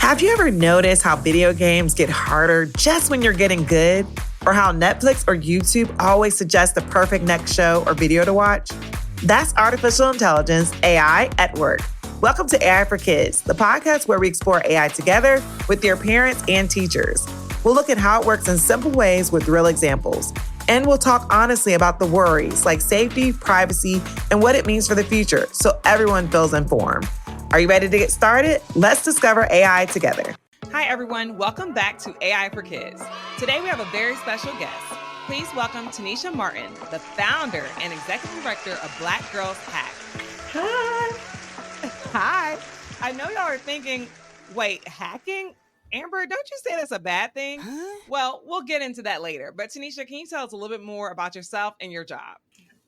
Have you ever noticed how video games get harder just when you're getting good? Or how Netflix or YouTube always suggest the perfect next show or video to watch? That's artificial intelligence, AI, at work. Welcome to AI for Kids, the podcast where we explore AI together with your parents and teachers. We'll look at how it works in simple ways with real examples. And we'll talk honestly about the worries like safety, privacy, and what it means for the future so everyone feels informed. Are you ready to get started? Let's discover AI together. Hi, everyone. Welcome back to AI for Kids. Today, we have a very special guest. Please welcome Tennisha Martin, the founder and executive director of Black Girls Hack. Hi. Hi. I know y'all are thinking, wait, hacking? Amber, don't you say that's a bad thing? Huh? Well, we'll get into that later. But Tennisha, can you tell us a little bit more about yourself and your job?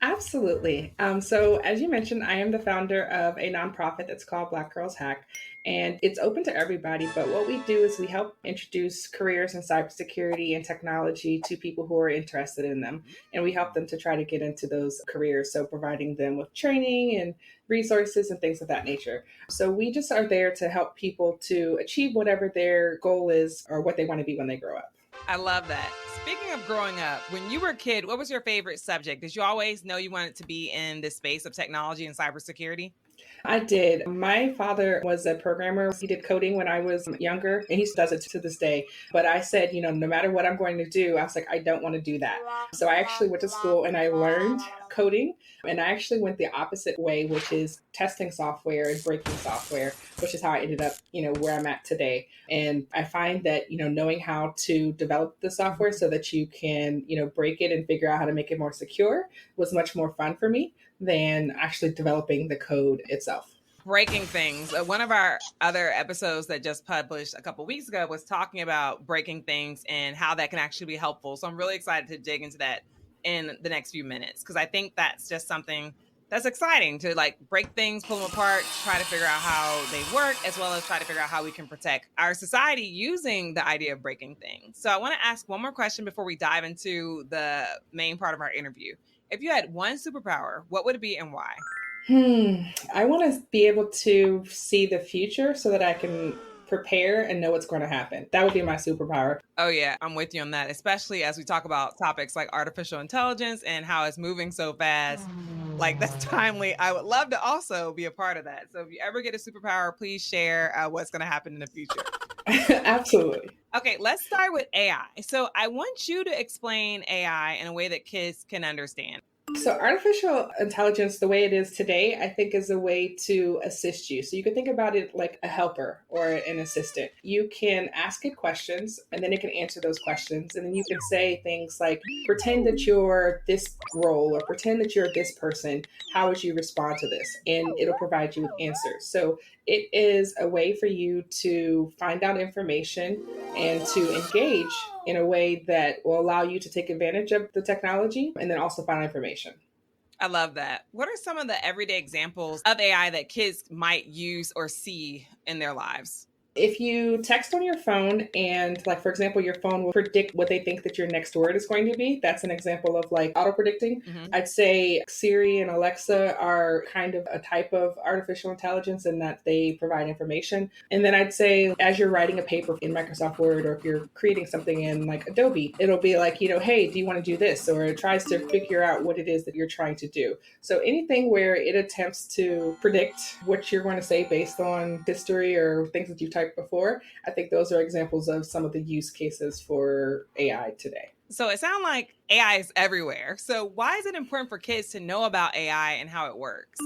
Absolutely. So as you mentioned, I am the founder of a nonprofit that's called Black Girls Hack, and it's open to everybody. But what we do is we help introduce careers in cybersecurity and technology to people who are interested in them. And we help them to try to get into those careers. So providing them with training and resources and things of that nature. So we just are there to help people to achieve whatever their goal is or what they want to be when they grow up. I love that. Speaking of growing up, when you were a kid, what was your favorite subject? Did you always know you wanted to be in the space of technology and cybersecurity? I did. My father was a programmer. He did coding when I was younger, and he does it to this day. But I said, no matter what I'm going to do, I was like, I don't want to do that. So I actually went to school and I learned coding. And I actually went the opposite way, which is testing software and breaking software, which is how I ended up, where I'm at today. And I find that, knowing how to develop the software so that you can, break it and figure out how to make it more secure was much more fun for me than actually developing the code itself. Breaking things. One of our other episodes that just published a couple weeks ago was talking about breaking things and how that can actually be helpful. So I'm really excited to dig into that in the next few minutes, because I think that's just something that's exciting to break things, pull them apart, try to figure out how they work, as well as try to figure out how we can protect our society using the idea of breaking things. So I want to ask one more question before we dive into the main part of our interview. If you had one superpower, what would it be and why? I want to be able to see the future so that I can prepare and know what's going to happen. That would be my superpower. Oh, yeah, I'm with you on that, especially as we talk about topics like artificial intelligence and how it's moving so fast. That's timely. I would love to also be a part of that. So if you ever get a superpower, please share what's going to happen in the future. Absolutely. Okay, let's start with AI. So I want you to explain AI in a way that kids can understand. So artificial intelligence, the way it is today, I think is a way to assist you. So you can think about it like a helper or an assistant. You can ask it questions and then it can answer those questions. And then you can say things like, pretend that you're this role or pretend that you're this person. How would you respond to this? And it'll provide you with answers. So it is a way for you to find out information and to engage in a way that will allow you to take advantage of the technology and then also find information. I love that. What are some of the everyday examples of AI that kids might use or see in their lives? If you text on your phone and for example, your phone will predict what they think that your next word is going to be, that's an example of auto predicting. Mm-hmm. I'd say Siri and Alexa are kind of a type of artificial intelligence in that they provide information. And then I'd say as you're writing a paper in Microsoft Word, or if you're creating something in Adobe, it'll be hey, do you want to do this? Or it tries to figure out what it is that you're trying to do. So anything where it attempts to predict what you're going to say based on history or things that you've typed before, I think those are examples of some of the use cases for AI today. So it sounds like AI is everywhere. So why is it important for kids to know about AI and how it works?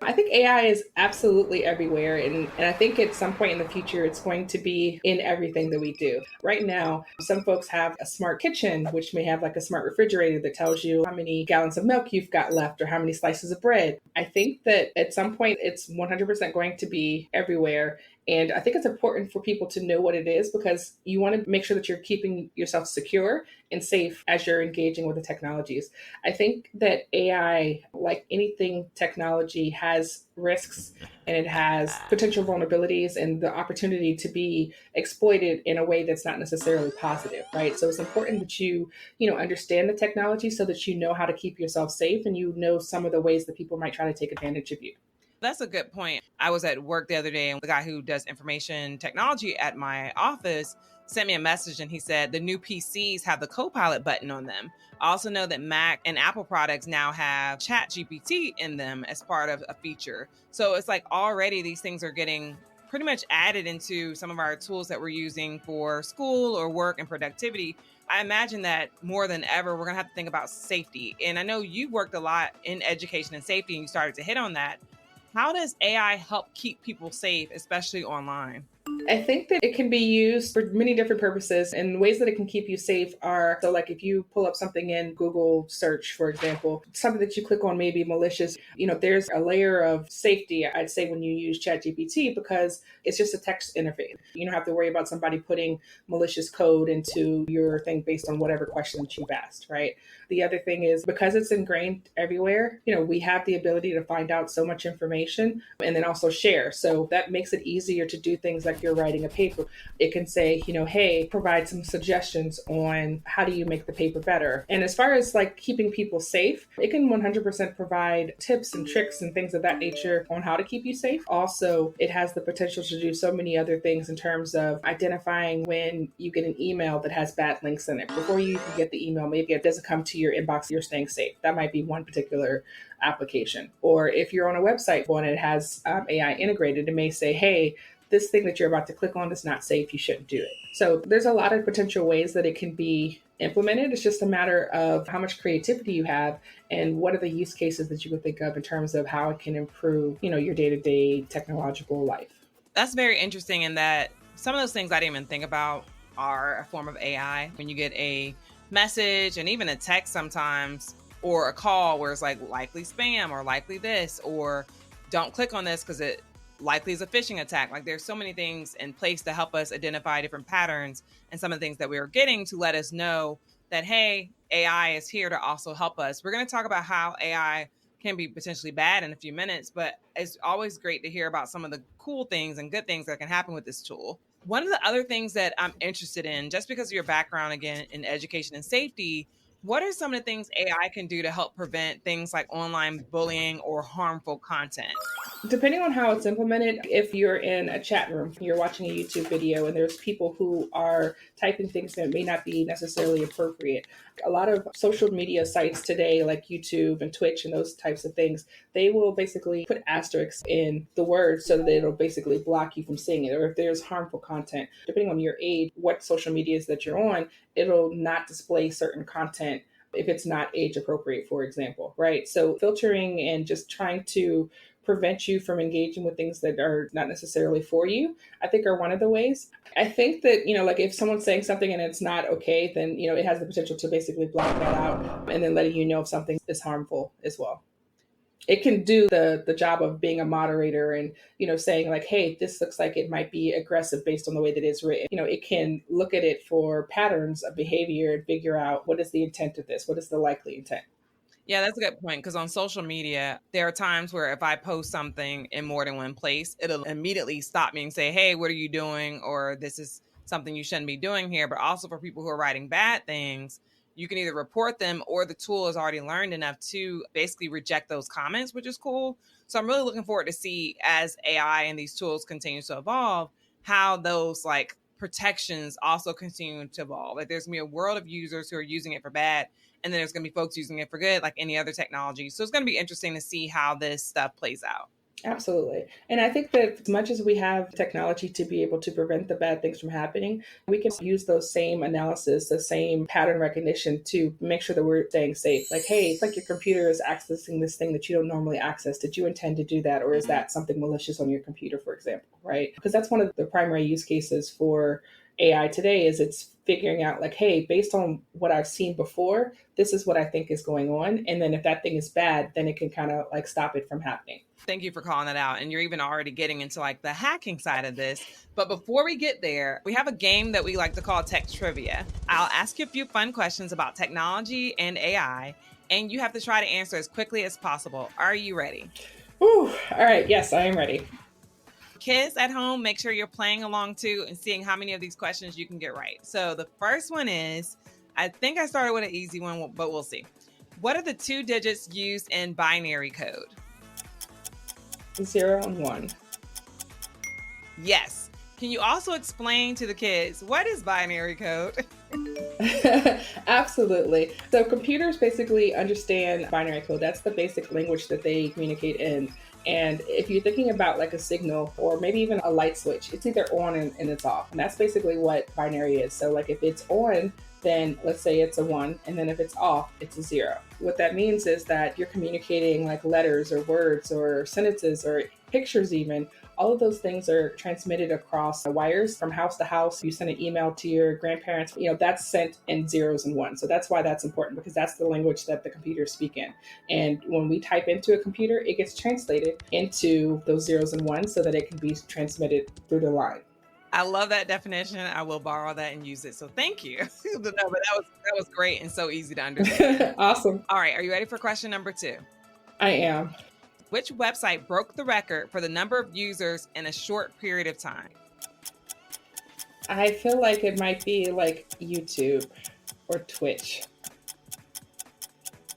I think AI is absolutely everywhere. And I think at some point in the future, it's going to be in everything that we do. Right now, some folks have a smart kitchen, which may have a smart refrigerator that tells you how many gallons of milk you've got left or how many slices of bread. I think that at some point, it's 100% going to be everywhere. And I think it's important for people to know what it is, because you want to make sure that you're keeping yourself secure and safe as you're engaging with the technologies. I think that AI, like anything technology, has risks and it has potential vulnerabilities and the opportunity to be exploited in a way that's not necessarily positive, right? So it's important that you understand the technology so that you know how to keep yourself safe and you know some of the ways that people might try to take advantage of you. That's a good point. I was at work the other day and the guy who does information technology at my office sent me a message and he said the new PCs have the Copilot button on them. I also know that Mac and Apple products now have Chat GPT in them as part of a feature. So it's like already these things are getting pretty much added into some of our tools that we're using for school or work and productivity. I imagine that more than ever, we're going to have to think about safety. And I know you've worked a lot in education and safety and you started to hit on that. How does AI help keep people safe, especially online? I think that it can be used for many different purposes, and ways that it can keep you safe are, so like if you pull up something in Google search, for example, something that you click on may be malicious. There's a layer of safety, I'd say, when you use ChatGPT, because it's just a text interface. You don't have to worry about somebody putting malicious code into your thing based on whatever question that you've asked, right? The other thing is, because it's ingrained everywhere, we have the ability to find out so much information and then also share. So that makes it easier to do things like you're writing a paper. It can say, hey, provide some suggestions on how do you make the paper better. And as far as like keeping people safe, it can 100% provide tips and tricks and things of that nature on how to keep you safe. Also, it has the potential to do so many other things in terms of identifying when you get an email that has bad links in it. Before you even get the email, maybe it doesn't come to your inbox, you're staying safe. That might be one particular application. Or if you're on a website and it has AI integrated, it may say, hey, this thing that you're about to click on is not safe, you shouldn't do it. So there's a lot of potential ways that it can be implemented. It's just a matter of how much creativity you have and what are the use cases that you would think of in terms of how it can improve, your day-to-day technological life. That's very interesting in that some of those things I didn't even think about are a form of AI. When you get a message and even a text sometimes, or a call where it's like likely spam or likely this, or don't click on this because it likely is a phishing attack. Like there's so many things in place to help us identify different patterns and some of the things that we are getting to let us know that, hey, AI is here to also help us. We're going to talk about how AI can be potentially bad in a few minutes, but it's always great to hear about some of the cool things and good things that can happen with this tool. One of the other things that I'm interested in, just because of your background, again, in education and safety, what are some of the things AI can do to help prevent things like online bullying or harmful content? Depending on how it's implemented, if you're in a chat room, you're watching a YouTube video and there's people who are typing things that may not be necessarily appropriate. A lot of social media sites today, like YouTube and Twitch and those types of things, they will basically put asterisks in the words so that it'll basically block you from seeing it. Or if there's harmful content, depending on your age, what social medias that you're on, it'll not display certain content if it's not age appropriate, for example, right? So filtering and just trying to prevent you from engaging with things that are not necessarily for you, I think are one of the ways. I think that, like if someone's saying something and it's not okay, then, it has the potential to basically block that out and then letting you know if something is harmful as well. It can do the job of being a moderator and, saying like, hey, this looks like it might be aggressive based on the way that it's written. It can look at it for patterns of behavior and figure out what is the intent of this? What is the likely intent? Yeah, that's a good point. Because on social media, there are times where if I post something in more than one place, it'll immediately stop me and say, hey, what are you doing? Or this is something you shouldn't be doing here. But also for people who are writing bad things, you can either report them or the tool has already learned enough to basically reject those comments, which is cool. So I'm really looking forward to see as AI and these tools continue to evolve, how those like protections also continue to evolve. Like there's going to be a world of users who are using it for bad. And then there's going to be folks using it for good, like any other technology. So it's going to be interesting to see how this stuff plays out. Absolutely. And I think that as much as we have technology to be able to prevent the bad things from happening, we can use those same analysis, the same pattern recognition to make sure that we're staying safe. Like, hey, it's like your computer is accessing this thing that you don't normally access. Did you intend to do that? Or is that something malicious on your computer, for example, right? Because that's one of the primary use cases for AI today is it's figuring out like, hey, based on what I've seen before, this is what I think is going on. And then if that thing is bad, then it can kind of like stop it from happening. Thank you for calling that out. And you're even already getting into like the hacking side of this. But before we get there, we have a game that we like to call Tech Trivia. I'll ask you a few fun questions about technology and AI, and you have to try to answer as quickly as possible. Are you ready? Ooh, all right. Yes, I am ready. Kids at home, make sure you're playing along too and seeing how many of these questions you can get right. So the first one is, I think I started with an easy one, but we'll see. What are the 2 digits used in binary code? 0 and 1. Yes. Can you also explain to the kids what is binary code? Absolutely. So computers basically understand binary code. That's the basic language that they communicate in. And if you're thinking about like a signal or maybe even a light switch, it's either on and it's off. And that's basically what binary is. So like if it's on, then let's say it's a 1, and then if it's off, it's a 0. What that means is that you're communicating like letters or words or sentences or pictures even. All of those things are transmitted across the wires from house to house. You send an email to your grandparents, that's sent in 0s and 1s. So that's why that's important, because that's the language that the computers speak in. And when we type into a computer, it gets translated into those 0s and 1s so that it can be transmitted through the line. I love that definition. I will borrow that and use it. So thank you. No, but that was great and so easy to understand. Awesome. All right. Are you ready for question number 2? I am. Which website broke the record for the number of users in a short period of time? I feel like it might be like YouTube or Twitch.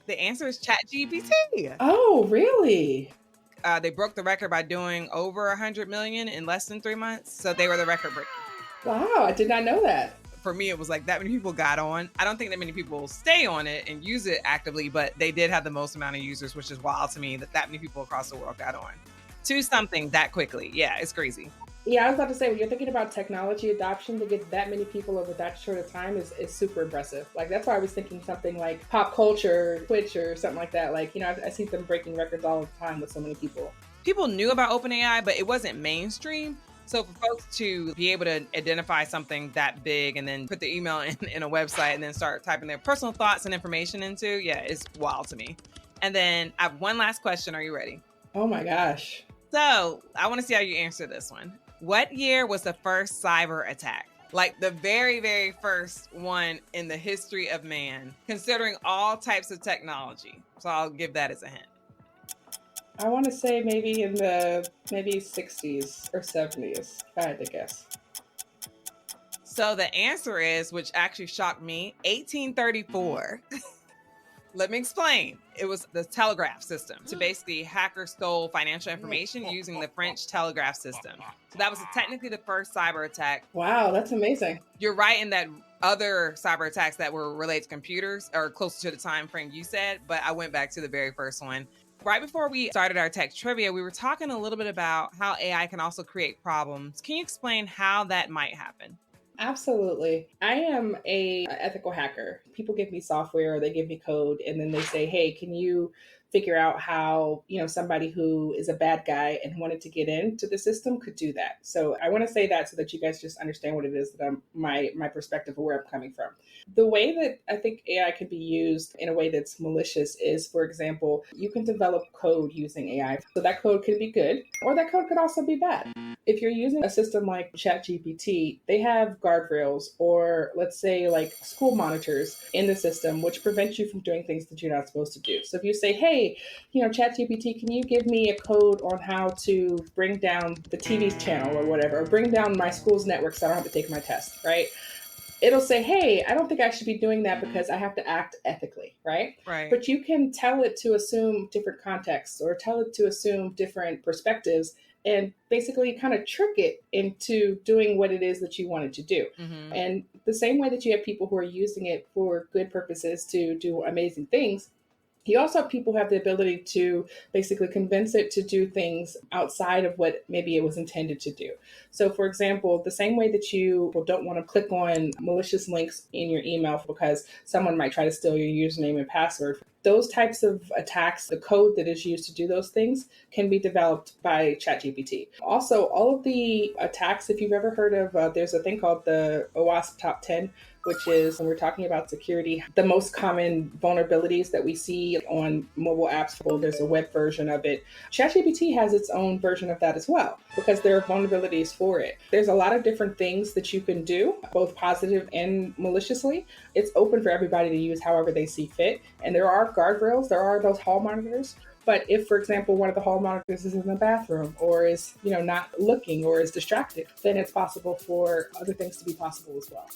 The answer is ChatGPT. Oh, really? They broke the record by doing over 100 million in less than 3 months. So they were the record breaker. Wow, I did not know that. For me, it was like that many people got on. I don't think that many people stay on it and use it actively, but they did have the most amount of users, which is wild to me that many people across the world got on to something that quickly. Yeah, it's crazy. Yeah, I was about to say, when you're thinking about technology adoption, to get that many people over that short of time is super impressive. Like, that's why I was thinking something like pop culture, Twitch, or something like that. Like, I see them breaking records all the time with so many people. People knew about OpenAI, but it wasn't mainstream. So for folks to be able to identify something that big and then put the email in a website and then start typing their personal thoughts and information into, yeah, it's wild to me. And then I have one last question. Are you ready? Oh my gosh. So I want to see how you answer this one. What year was the first cyber attack? Like the very, very first one in the history of man, considering all types of technology. So I'll give that as a hint. I want to say maybe in the 60s or 70s, if I had to guess. So the answer is, which actually shocked me, 1834. Let me explain. It was the telegraph system. So basically, hackers stole financial information using the French telegraph system. So that was technically the first cyber attack. Wow, that's amazing. You're right in that other cyber attacks that were related to computers are closer to the time frame you said, but I went back to the very first one. Right before we started our tech trivia, we were talking a little bit about how AI can also create problems. Can you explain how that might happen? Absolutely. I am an ethical hacker. People give me software or they give me code and then they say, hey, can you figure out how, somebody who is a bad guy and wanted to get into the system could do that. So I want to say that so that you guys just understand what it is that my perspective of where I'm coming from. The way that I think AI can be used in a way that's malicious is, for example, you can develop code using AI. So that code could be good, or that code could also be bad. If you're using a system like ChatGPT, they have guardrails or let's say like school monitors in the system, which prevent you from doing things that you're not supposed to do. So if you say, hey, ChatGPT, can you give me a code on how to bring down the TV channel or whatever, or bring down my school's network so I don't have to take my test, right? It'll say, hey, I don't think I should be doing that because I have to act ethically, right? Right. But you can tell it to assume different contexts or tell it to assume different perspectives and basically kind of trick it into doing what it is that you want it to do. Mm-hmm. And the same way that you have people who are using it for good purposes to do amazing things, you also have people who have the ability to basically convince it to do things outside of what maybe it was intended to do. So for example, the same way that you don't want to click on malicious links in your email because someone might try to steal your username and password, those types of attacks, the code that is used to do those things can be developed by ChatGPT. Also, all of the attacks, if you've ever heard of, there's a thing called the OWASP Top 10, which is, when we're talking about security, the most common vulnerabilities that we see on mobile apps. Well, there's a web version of it. ChatGPT has its own version of that as well, because there are vulnerabilities for it. There's a lot of different things that you can do, both positive and maliciously. It's open for everybody to use however they see fit. And there are guardrails, there are those hall monitors. But if, for example, one of the hall monitors is in the bathroom or is, not looking or is distracted, then it's possible for other things to be possible as well.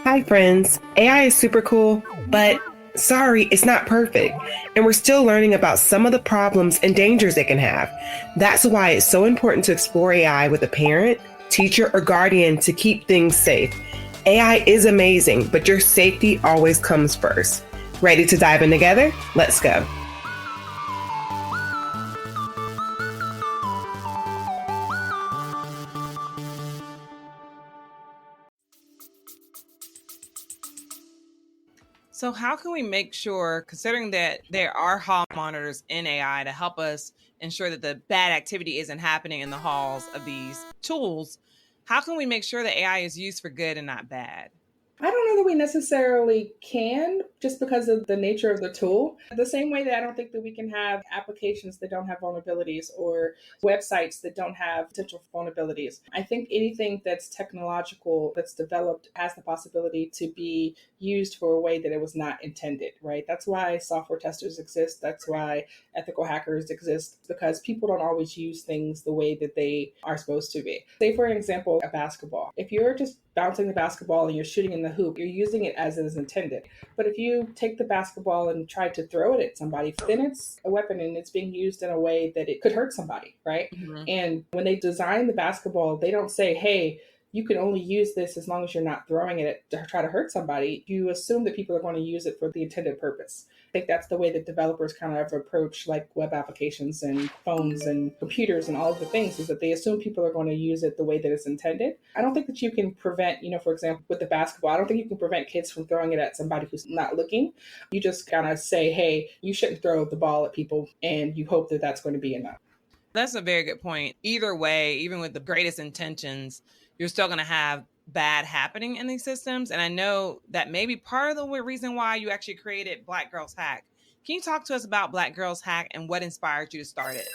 Hi friends, AI is super cool, but Sorry, it's not perfect, and we're still learning about some of the problems and dangers it can have. That's why it's so important to explore AI with a parent, teacher, or guardian to keep things safe. AI is amazing, but your safety always comes first. Ready to dive in together? Let's go. So how can we make sure, considering that there are hall monitors in AI to help us ensure that the bad activity isn't happening in the halls of these tools, how can we make sure that AI is used for good and not bad? I don't know that we necessarily can just because of the nature of the tool. The same way that I don't think that we can have applications that don't have vulnerabilities or websites that don't have potential vulnerabilities. I think anything that's technological, that's developed, has the possibility to be used for a way that it was not intended, right? That's why software testers exist. That's why ethical hackers exist, because people don't always use things the way that they are supposed to be. Say, for example, a basketball. If you're just bouncing the basketball and you're shooting in the hoop, you're using it as it is intended. But if you take the basketball and try to throw it at somebody, then it's a weapon and it's being used in a way that it could hurt somebody, right? Mm-hmm. And when they design the basketball, they don't say, hey, you can only use this as long as you're not throwing it to try to hurt somebody. You assume that people are going to use it for the intended purpose. I think that's the way that developers kind of approach like web applications and phones and computers and all of the things, is that they assume people are going to use it the way that it's intended. I don't think that you can prevent, for example, with the basketball, I don't think you can prevent kids from throwing it at somebody who's not looking. You just kind of say, hey, you shouldn't throw the ball at people, and you hope that that's going to be enough. That's a very good point. Either way, even with the greatest intentions, you're still going to have bad happening in these systems. And I know that may be part of the reason why you actually created Black Girls Hack. Can you talk to us about Black Girls Hack and what inspired you to start it?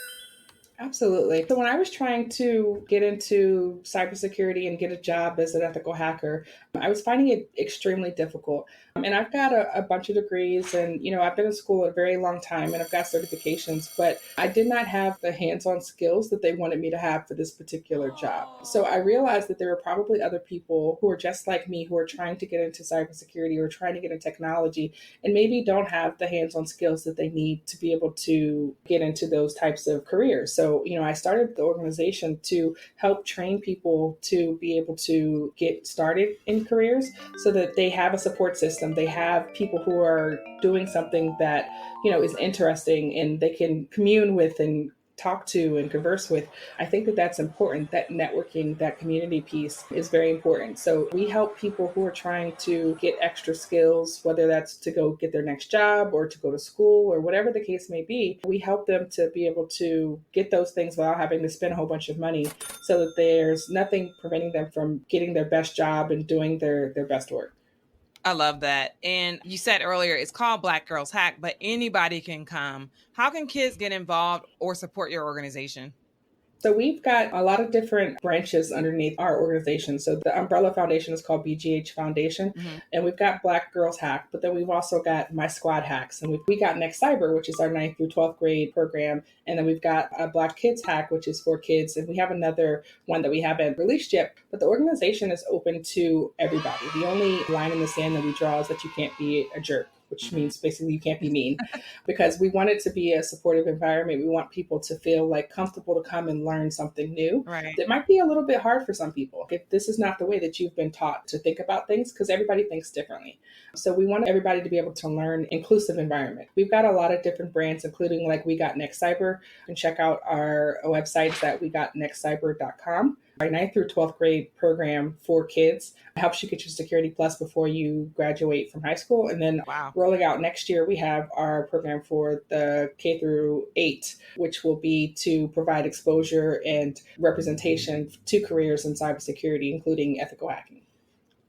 Absolutely. So when I was trying to get into cybersecurity and get a job as an ethical hacker, I was finding it extremely difficult. And I've got a bunch of degrees and, I've been in school a very long time and I've got certifications, but I did not have the hands-on skills that they wanted me to have for this particular job. So I realized that there were probably other people who are just like me, who are trying to get into cybersecurity or trying to get into technology and maybe don't have the hands-on skills that they need to be able to get into those types of careers. So, I started the organization to help train people to be able to get started in careers so that they have a support system. They have people who are doing something that, is interesting and they can commune with and talk to and converse with. I think that that's important. That networking, that community piece is very important. So we help people who are trying to get extra skills, whether that's to go get their next job or to go to school or whatever the case may be. We help them to be able to get those things without having to spend a whole bunch of money, so that there's nothing preventing them from getting their best job and doing their best work. I love that. And you said earlier, it's called Black Girls Hack, but anybody can come. How can kids get involved or support your organization? So we've got a lot of different branches underneath our organization. So the umbrella foundation is called BGH Foundation, and we've got Black Girls Hack, but then we've also got My Squad Hacks, and we got Next Cyber, which is our 9th through 12th grade program, and then we've got a Black Kids Hack, which is for kids, and we have another one that we haven't released yet. But the organization is open to everybody. The only line in the sand that we draw is that you can't be a jerk, which means basically you can't be mean, because we want it to be a supportive environment. We want people to feel like comfortable to come and learn something new. Right. That might be a little bit hard for some people if this is not the way that you've been taught to think about things, because everybody thinks differently. So we want everybody to be able to learn inclusive environment. We've got a lot of different brands, including like We Got Next Cyber. You can check out our websites at wegotnextcyber.com. Our 9th through 12th grade program for kids helps you get your Security Plus before you graduate from high school. And then rolling out next year, we have our program for the K through 8, which will be to provide exposure and representation to careers in cybersecurity, including ethical hacking.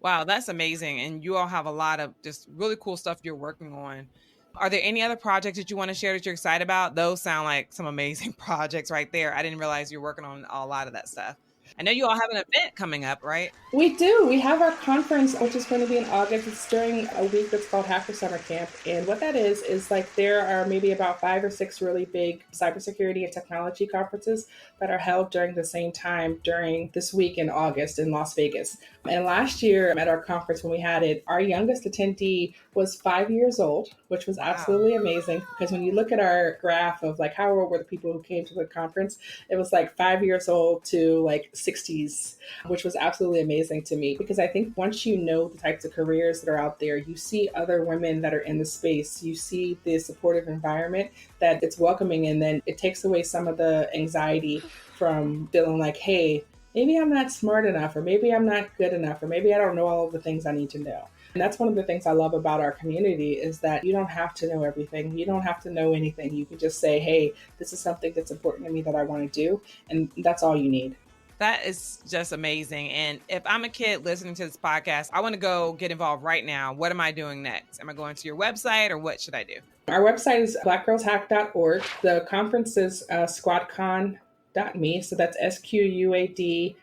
Wow, that's amazing. And you all have a lot of just really cool stuff you're working on. Are there any other projects that you want to share that you're excited about? Those sound like some amazing projects right there. I didn't realize you're working on a lot of that stuff. I know you all have an event coming up, right? We do. We have our conference, which is going to be in August. It's during a week that's called Hacker Summer Camp. And what that is like there are maybe about 5 or 6 really big cybersecurity and technology conferences that are held during the same time during this week in August in Las Vegas. And last year at our conference when we had it, our youngest attendee was 5 years old, which was absolutely amazing because when you look at our graph of like how old were the people who came to the conference, it was like 5 years old to like 60s, which was absolutely amazing to me because I think once you know the types of careers that are out there, you see other women that are in the space, you see the supportive environment that it's welcoming, and then it takes away some of the anxiety from feeling like, hey, maybe I'm not smart enough, or maybe I'm not good enough, or maybe I don't know all of the things I need to know. And that's one of the things I love about our community is that you don't have to know everything. You don't have to know anything. You can just say, hey, this is something that's important to me that I want to do. And that's all you need. That is just amazing. And if I'm a kid listening to this podcast, I want to go get involved right now. What am I doing next? Am I going to your website or what should I do? Our website is blackgirlshack.org. The conference is SquadCon.me. So that's SQUADCON.me.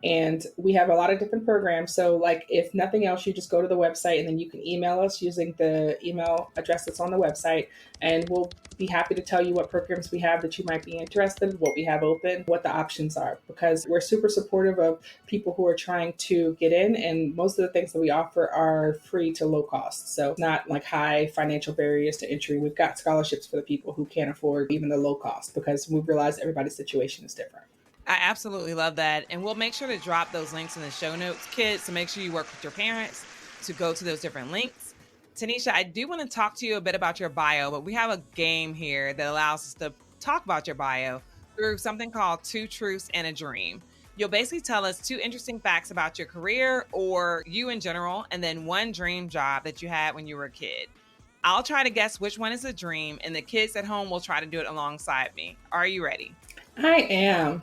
And we have a lot of different programs. So like if nothing else, you just go to the website and then you can email us using the email address that's on the website. And we'll be happy to tell you what programs we have that you might be interested in, what we have open, what the options are, because we're super supportive of people who are trying to get in. And most of the things that we offer are free to low cost. So not like high financial barriers to entry. We've got scholarships for the people who can't afford even the low cost because we realize everybody's situation is different. I absolutely love that. And we'll make sure to drop those links in the show notes, kids. So make sure you work with your parents to go to those different links. Tennisha, I do want to talk to you a bit about your bio, but we have a game here that allows us to talk about your bio through something called 2 Truths and a Dream. You'll basically tell us 2 interesting facts about your career or you in general, and then 1 dream job that you had when you were a kid. I'll try to guess which one is a dream, and the kids at home will try to do it alongside me. Are you ready? I am.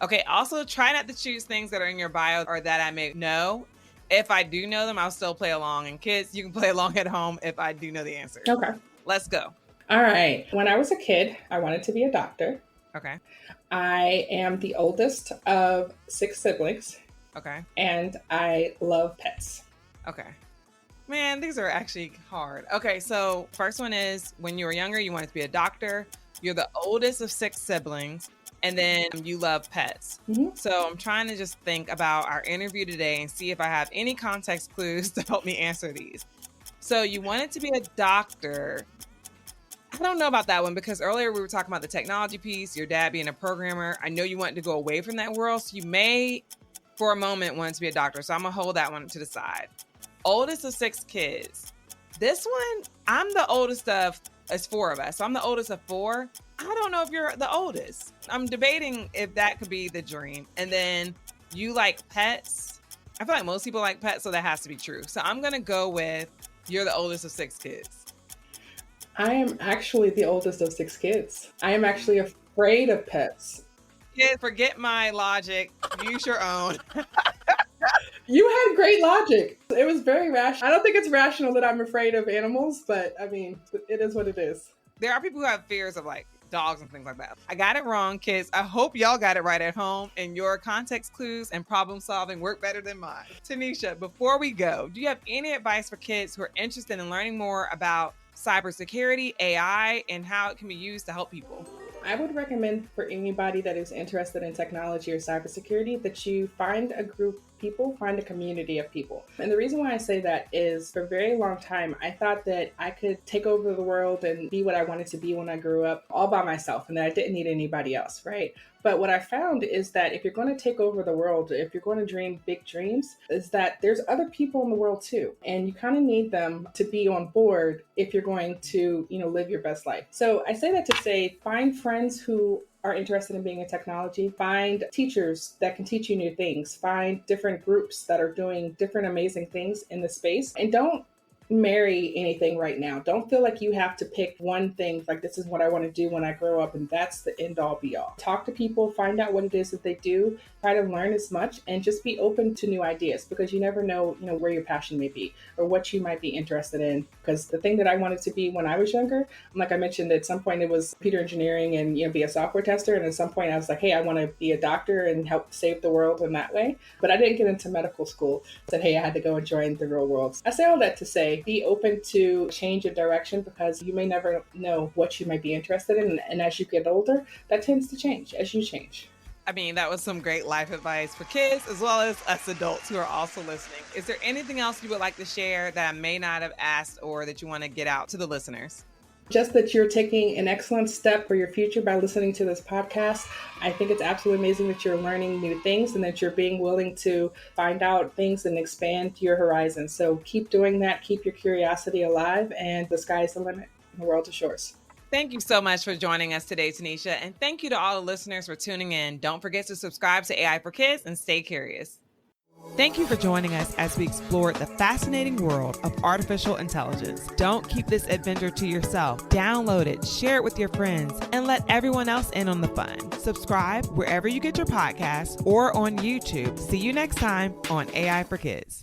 Okay, also try not to choose things that are in your bio or that I may know. If I do know them, I'll still play along. And kids, you can play along at home if I do know the answer. Okay. Let's go. All right. When I was a kid, I wanted to be a doctor. Okay. I am the oldest of 6 siblings. Okay. And I love pets. Okay. Man, these are actually hard. Okay, so first one is when you were younger, you wanted to be a doctor. You're the oldest of 6 siblings. And then you love pets. Mm-hmm. So I'm trying to just think about our interview today and see if I have any context clues to help me answer these. So you wanted to be a doctor. I don't know about that one because earlier we were talking about the technology piece, your dad being a programmer. I know you wanted to go away from that world. So you may, for a moment, want to be a doctor. So I'm going to hold that one to the side. Oldest of 6 kids. This one, I'm the oldest of, it's 4 of us. So I'm the oldest of 4. I don't know if you're the oldest. I'm debating if that could be the dream. And then you like pets. I feel like most people like pets, so that has to be true. So I'm going to go with you're the oldest of 6 kids. I am actually the oldest of 6 kids. I am actually afraid of pets. Kids, forget my logic. Use your own. You had great logic. It was very rational. I don't think it's rational that I'm afraid of animals, but I mean, it is what it is. There are people who have fears of like dogs and things like that. I got it wrong, kids. I hope y'all got it right at home and your context clues and problem solving work better than mine. Tennisha, before we go, do you have any advice for kids who are interested in learning more about cybersecurity, AI, and how it can be used to help people? I would recommend for anybody that is interested in technology or cybersecurity that you find a group of people, find a community of people. And the reason why I say that is for a very long time, I thought that I could take over the world and be what I wanted to be when I grew up all by myself and that I didn't need anybody else, right? But what I found is that if you're going to take over the world, if you're going to dream big dreams, is that there's other people in the world too. And you kind of need them to be on board if you're going to, live your best life. So I say that to say, find friends who are interested in being in technology, find teachers that can teach you new things, find different groups that are doing different amazing things in the space, and don't marry anything right now. Don't feel like you have to pick one thing, like this is what I want to do when I grow up and that's the end all be all. Talk to people, find out what it is that they do, try to learn as much, and just be open to new ideas, because you never know, where your passion may be or what you might be interested in. Because the thing that I wanted to be when I was younger, like I mentioned, at some point it was computer engineering and be a software tester, and at some point I was like, hey, I want to be a doctor and help save the world in that way. But I didn't get into medical school. I said, hey, I had to go and join the real world. I say all that to say, be open to change of direction, because you may never know what you might be interested in. And as you get older, that tends to change as you change. I mean, that was some great life advice for kids as well as us adults who are also listening. Is there anything else you would like to share that I may not have asked or that you want to get out to the listeners? Just that you're taking an excellent step for your future by listening to this podcast. I think it's absolutely amazing that you're learning new things and that you're being willing to find out things and expand your horizons. So keep doing that. Keep your curiosity alive, and the sky is the limit. The world is yours. Thank you so much for joining us today, Tennisha. And thank you to all the listeners for tuning in. Don't forget to subscribe to AI for Kids and stay curious. Thank you for joining us as we explored the fascinating world of artificial intelligence. Don't keep this adventure to yourself. Download it, share it with your friends, and let everyone else in on the fun. Subscribe wherever you get your podcasts or on YouTube. See you next time on AI for Kids.